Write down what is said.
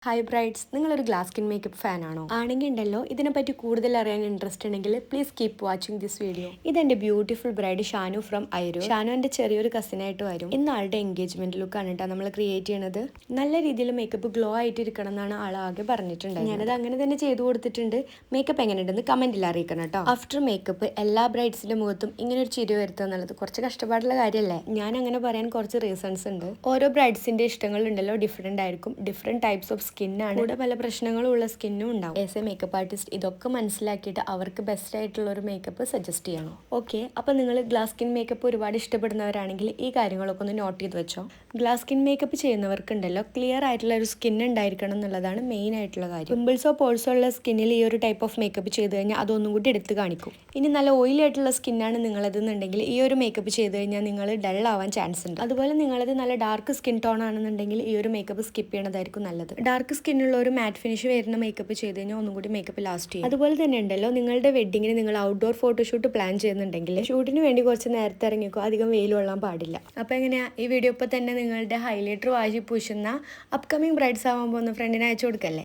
Hi brides, നിങ്ങളൊരു glass skin makeup fan ആണോ? ആണെങ്കിൽ ഉണ്ടല്ലോ ഇതിനെപ്പറ്റി കൂടുതൽ അറിയാൻ ഇൻട്രസ്റ്റ് ഉണ്ടെങ്കിൽ please keep watching this video. ഇതെന്റെ beautiful bride Shanu from Airo. Shanu എന്റെ ചെറിയൊരു കസിനായിട്ട് വരും. ഇന്ന് ആളുടെ എൻഗേജ്മെന്റ് ലുക്കാണ് കേട്ടോ നമ്മൾ ക്രിയേറ്റ് ചെയ്യണത്. നല്ല രീതിയിൽ മേക്കപ്പ് ഗ്ലോ ആയിട്ട് ഇരിക്കണം എന്നാണ് ആളാകെ പറഞ്ഞിട്ടുണ്ട്. ഞാനത് അങ്ങനെ തന്നെ ചെയ്തു കൊടുത്തിട്ടുണ്ട്. മേക്കപ്പ് എങ്ങനെയുണ്ടെന്ന് കമന്റിൽ അറിയിക്കണം കേട്ടോ. ആഫ്റ്റർ മേക്കപ്പ് എല്ലാ ബ്രൈഡ്സിന്റെ മുഖത്തും ഇങ്ങനെ ഒരു ചിരി വരുത്തുക എന്നുള്ളത് കുറച്ച് കഷ്ടപ്പാടുള്ള കാര്യമല്ലേ? ഞാൻ അങ്ങനെ പറയാൻ കുറച്ച് റീസൺസ് ഉണ്ട്. ഓരോ ബ്രൈഡ്സിന്റെ ഇഷ്ടങ്ങൾ ഉണ്ടല്ലോ ഡിഫറെന്റ് ആയിരിക്കും. ഡിഫറെന്റ് ടൈപ്സ് ഓഫ് സ്കിന്നാണ്. കൂടെ പല പ്രശ്നങ്ങളും ഉള്ള സ്കിന്നും ഉണ്ടാവും. ആസ് എ മേക്കപ്പ് ആർട്ടിസ്റ്റ് ഇതൊക്കെ മനസ്സിലാക്കിയിട്ട് അവർക്ക് ബെസ്റ്റ് ആയിട്ടുള്ള ഒരു മേക്കപ്പ് സജസ്റ്റ് ചെയ്യണം. ഓക്കെ, അപ്പോൾ നിങ്ങൾ ഗ്ലാസ് സ്കിൻ മേക്കപ്പ് ഒരുപാട് ഇഷ്ടപ്പെടുന്നവരാണെങ്കിൽ ഈ കാര്യങ്ങളൊക്കെ ഒന്ന് നോട്ട് ചെയ്ത് വെച്ചോ. ഗ്ലാസ് സ്കിൻ മേക്കപ്പ് ചെയ്യുന്നവർക്കുണ്ടല്ലോ ക്ലിയർ ആയിട്ടുള്ള ഒരു സ്കിൻ ഉണ്ടായിരിക്കണം എന്നുള്ളതാണ് മെയിൻ ആയിട്ടുള്ള കാര്യം. പിമ്പിൾസോ പോൾസോ ഉള്ള സ്കിന്നിൽ ഈ ഒരു ടൈപ്പ് ഓഫ് മേക്കപ്പ് ചെയ്ത് കഴിഞ്ഞാൽ അതൊന്നും കൂടി എടുത്ത് കാണിക്കും. ഇനി നല്ല ഓയിലി ആയിട്ടുള്ള സ്കിന്നാണ് നിങ്ങളതെന്നുണ്ടെങ്കിൽ ഈ ഒരു മേക്കപ്പ് ചെയ്ത് കഴിഞ്ഞാൽ നിങ്ങൾ ഡൾ ആവാൻ ചാൻസ് ഉണ്ട്. അതുപോലെ നിങ്ങളത് നല്ല ഡാർക്ക് സ്കിൻ ടോൺ ആണെന്നുണ്ടെങ്കിൽ ഈ ഒരു മേക്കപ്പ് സ്കിപ്പ് ചെയ്യണതായിരിക്കും നല്ലത്. ഡാർക്ക് സ്കിന്നുള്ള ഒരു മാറ്റ് ഫിനിഷ് വരുന്ന മേക്കപ്പ് ചെയ്ത് കഴിഞ്ഞാൽ ഒന്നും കൂടി മേക്കപ്പ് ലാസ്റ്റ് ചെയ്യും. അതുപോലെ തന്നെ ഉണ്ടല്ലോ നിങ്ങളുടെ വെഡിങ്ങിന് നിങ്ങൾ ഔട്ട്ഡോർ ഫോട്ടോഷൂട്ട് പ്ലാൻ ചെയ്യുന്നുണ്ടെങ്കിൽ ഷൂട്ടിന് വേണ്ടി കുറച്ച് നേരത്തെ ഇറങ്ങിക്കോ, അധികം വെയിൽ കൊള്ളാൻ പാടില്ല. അപ്പോൾ എങ്ങനെയാ ഈ വീഡിയോ ഇപ്പോൾ തന്നെ നിങ്ങളുടെ ഹൈലൈറ്റർ വാശി പൂശുന്ന അപ്കമിങ് ബ്രൈഡ്സ് ആവാൻ പോകുന്ന ഫ്രണ്ടിനെ അയച്ചു കൊടുക്കല്ലേ.